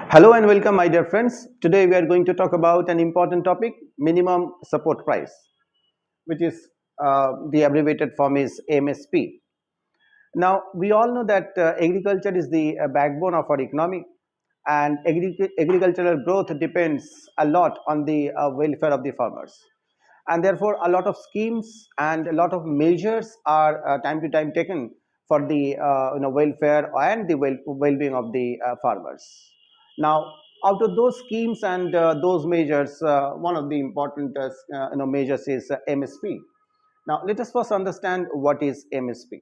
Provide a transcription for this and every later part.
Hello and welcome, my dear friends. Today we are going to talk about an important topic, minimum support price, which is the abbreviated form is MSP. Now, we all know that agriculture is the backbone of our economy, and agricultural growth depends a lot on the welfare of the farmers. And therefore, a lot of schemes and a lot of measures are time to time taken for the welfare and the well-being of the farmers. Now, out of those schemes and those measures, one of the important measures is MSP. Now, let us first understand what is MSP.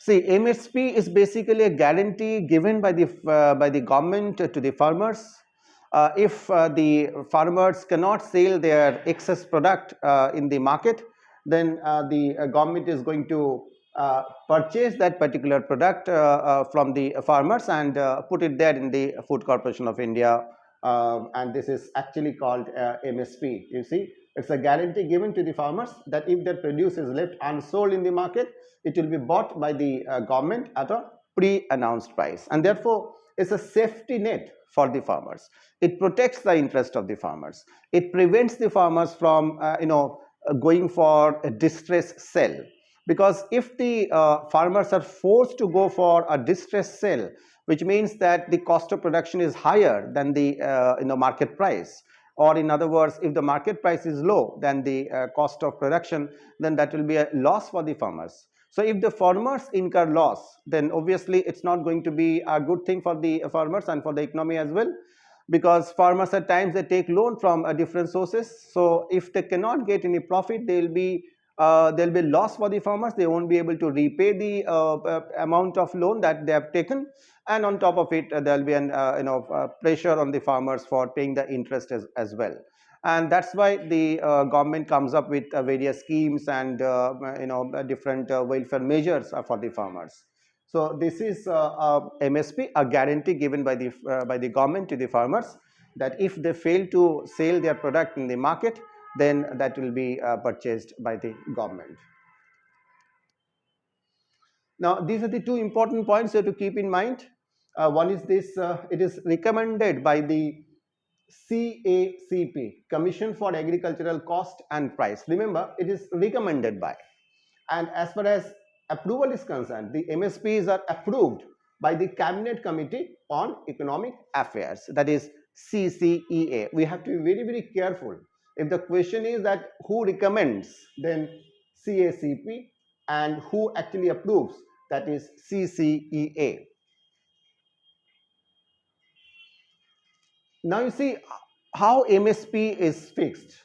See, MSP is basically a guarantee given by the government to the farmers. If the farmers cannot sell their excess product in the market, then the government is going to purchase that particular product from the farmers and put it there in the Food Corporation of India, and this is actually called MSP. You see, it's a guarantee given to the farmers that if their produce is left unsold in the market, it will be bought by the government at a pre-announced price, and therefore it's a safety net for the farmers. It protects the interest of the farmers. It prevents the farmers from going for a distress sell, because if the farmers are forced to go for a distress sell, which means that the cost of production is higher than the market price, or in other words, if the market price is low than the cost of production, then that will be a loss for the farmers. So if the farmers incur loss, then obviously it's not going to be a good thing for the farmers and for the economy as well, because farmers at times they take loan from different sources. So if they cannot get any profit, there'll be loss for the farmers. They won't be able to repay the amount of loan that they have taken, and on top of it, there'll be an pressure on the farmers for paying the interest as well. And that's why the government comes up with various schemes and different welfare measures for the farmers. So this is MSP, a guarantee given by the government to the farmers, that if they fail to sell their product in the market, then that will be purchased by the government. Now, these are the two important points you have to keep in mind. One is this: it is recommended by the CACP, Commission for Agricultural Cost and Price. Remember, it is recommended by. And as far as approval is concerned, the MSPs are approved by the Cabinet Committee on Economic Affairs, that is CCEA. We have to be very, very careful. If the question is that who recommends, then CACP, and who actually approves, that is CCEA. Now you see how MSP is fixed.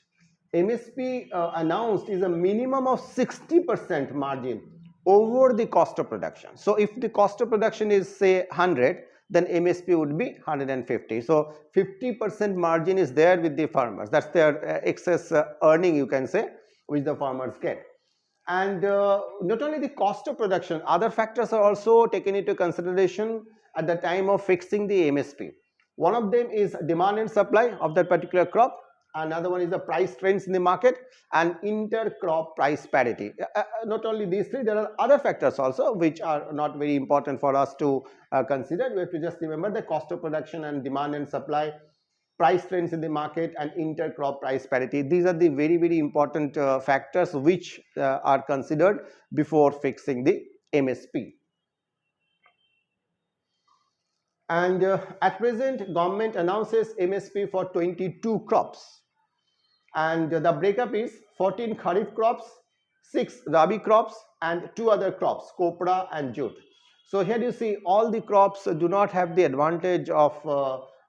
MSP announced is a minimum of 60% margin over the cost of production. So if the cost of production is say 100, then MSP would be 150. So 50% margin is there with the farmers. That's their excess earning, you can say, which the farmers get. And not only the cost of production, other factors are also taken into consideration at the time of fixing the MSP. One of them is demand and supply of that particular crop. Another one is the price trends in the market and inter-crop price parity. Not only these three, there are other factors also which are not very important for us to consider. We have to just remember the cost of production and demand and supply, price trends in the market, and inter-crop price parity. These are the very, very important factors which are considered before fixing the MSP. And at present, government announces MSP for 22 crops, and the breakup is 14 kharif crops, 6 rabi crops, and 2 other crops, copra and jute. So here you see all the crops do not have the advantage of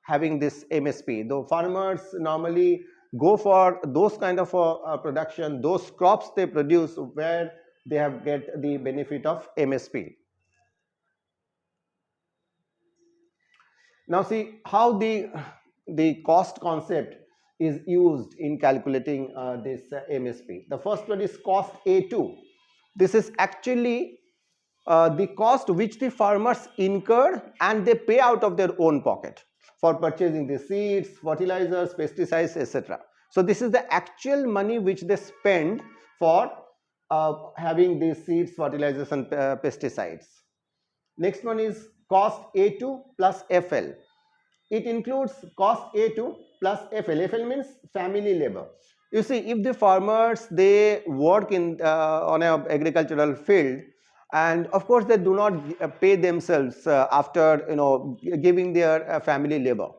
having this MSP, though farmers normally go for those kind of production, those crops they produce where they have get the benefit of MSP. Now see how the cost concept is used in calculating this MSP. The first one is cost A2. This is actually the cost which the farmers incur and they pay out of their own pocket for purchasing the seeds, fertilizers, pesticides, etc. So this is the actual money which they spend for having these seeds, fertilizers, and pesticides. Next one is cost A2 plus FL. It includes cost A2 plus FL. FL means family labor. You see, if the farmers they work in on a agricultural field, and of course they do not pay themselves after giving their family labor.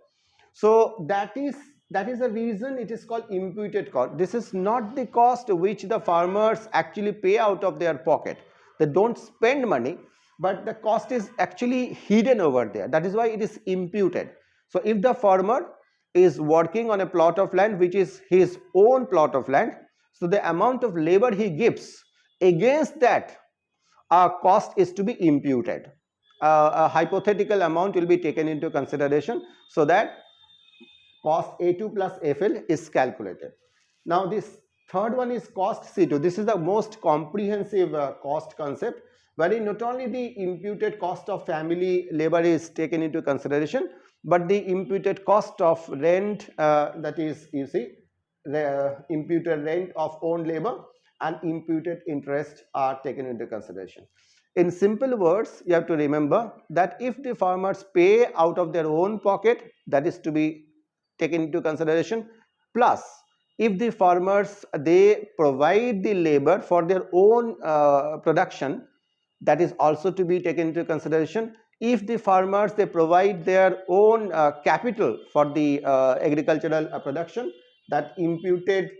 So that is the reason it is called imputed cost. This is not the cost which the farmers actually pay out of their pocket. They don't spend money, but the cost is actually hidden over there. That is why it is imputed. So if the farmer is working on a plot of land which is his own plot of land, so the amount of labor he gives, against that a cost is to be imputed. A hypothetical amount will be taken into consideration, so that cost A2 plus FL is calculated. Now this third one is cost C2. This is the most comprehensive cost concept, wherein not only the imputed cost of family labor is taken into consideration, but the imputed cost of rent, that is, you see, the imputed rent of own labor and imputed interest are taken into consideration. In simple words, you have to remember that if the farmers pay out of their own pocket, that is to be taken into consideration, plus if the farmers they provide the labor for their own production, that is also to be taken into consideration. If the farmers they provide their own capital for the agricultural production, that imputed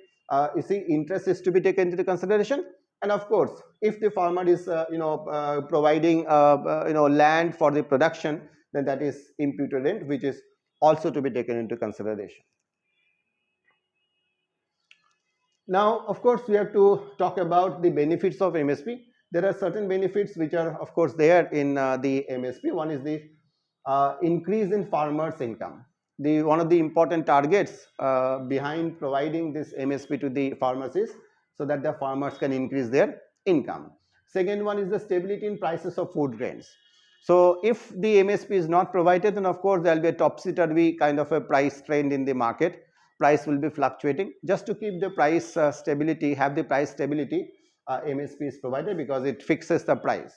you see interest is to be taken into consideration. And of course, if the farmer is providing land for the production, then that is imputed rent, which is also to be taken into consideration. Now, of course, we have to talk about the benefits of MSP. There are certain benefits which are, of course, there in the MSP. One is the increase in farmers' income. The one of the important targets behind providing this MSP to the farmers is so that the farmers can increase their income. Second one is the stability in prices of food grains. So if the MSP is not provided, then of course there will be a topsy-turvy kind of a price trend in the market. Price will be fluctuating. Just to keep the price stability, have the price stability, MSP is provided because it fixes the price.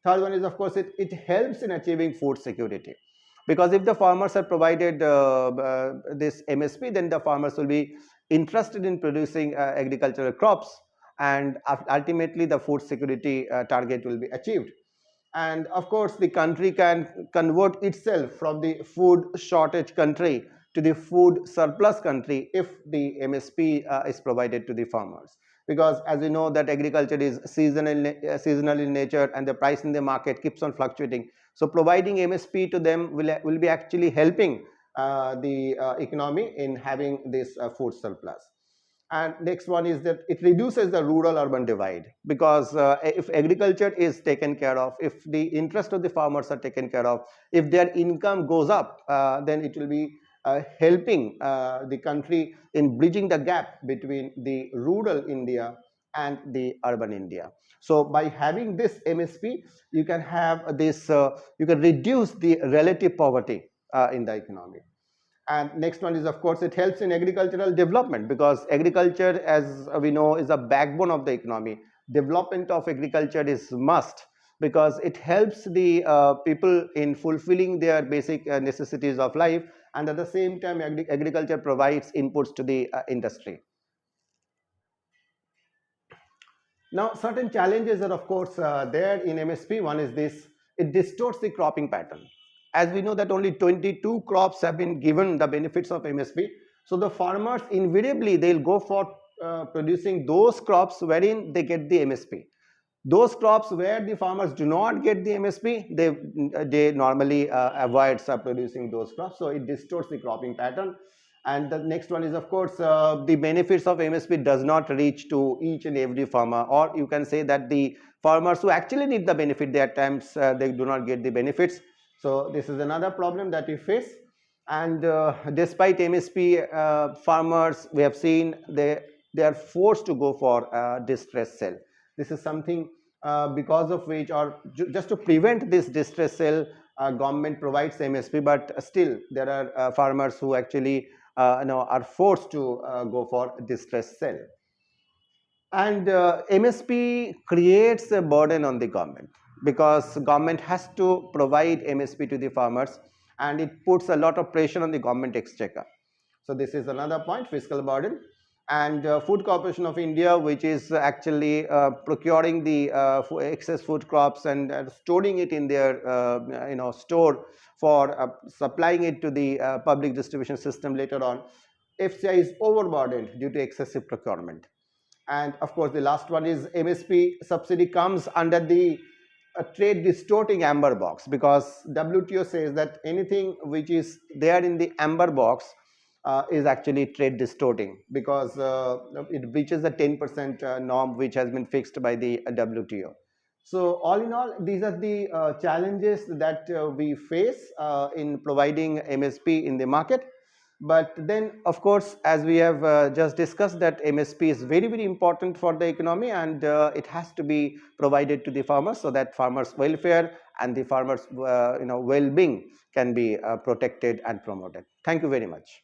Third one is, of course, it helps in achieving food security, because if the farmers are provided this MSP, then the farmers will be interested in producing agricultural crops, and ultimately the food security target will be achieved. And of course the country can convert itself from the food shortage country to the food surplus country if the MSP is provided to the farmers, because as we know that agriculture is seasonal in nature, and the price in the market keeps on fluctuating. So providing MSP to them will be actually helping the economy in having this food surplus. And next one is that it reduces the rural urban divide, because if agriculture is taken care of, if the interest of the farmers are taken care of, if their income goes up, then it will be helping the country in bridging the gap between the rural India and the urban India. So by having this MSP, you can have this you can reduce the relative poverty in the economy. And next one is, of course, it helps in agricultural development, because agriculture, as we know, is a backbone of the economy. Development of agriculture is must, because it helps the people in fulfilling their basic necessities of life, and at the same time agriculture provides inputs to the industry. Now certain challenges are, of course, there in MSP. One is this: it distorts the cropping pattern. As we know that only 22 crops have been given the benefits of MSP, so the farmers invariably they'll go for producing those crops wherein they get the MSP. Those crops where the farmers do not get the MSP, they normally avoid producing those crops. So it distorts the cropping pattern. And the next one is, of course, the benefits of MSP does not reach to each and every farmer, or you can say that the farmers who actually need the benefit, they at times they do not get the benefits. So this is another problem that we face. And despite MSP, farmers, we have seen they are forced to go for distress sale. This is something because of which, or just to prevent this distress sale, government provides MSP, but still there are farmers who actually are forced to go for distress sale. And MSP creates a burden on the government. because government has to provide MSP to the farmers, and it puts a lot of pressure on the government exchequer. So this is another point, fiscal burden. And Food Corporation of India, which is actually procuring the excess food crops and storing it in their store for supplying it to the public distribution system later on. FCI is overburdened due to excessive procurement. And of course, the last one is MSP subsidy comes under the trade distorting amber box, because WTO says that anything which is there in the amber box is actually trade distorting, because it reaches the 10% norm which has been fixed by the WTO. So all in all, these are the challenges that we face in providing MSP in the market. But then, of course, as we have just discussed, that MSP is very, very important for the economy, and it has to be provided to the farmers so that farmers' welfare and the farmers' well-being can be protected and promoted. Thank you very much.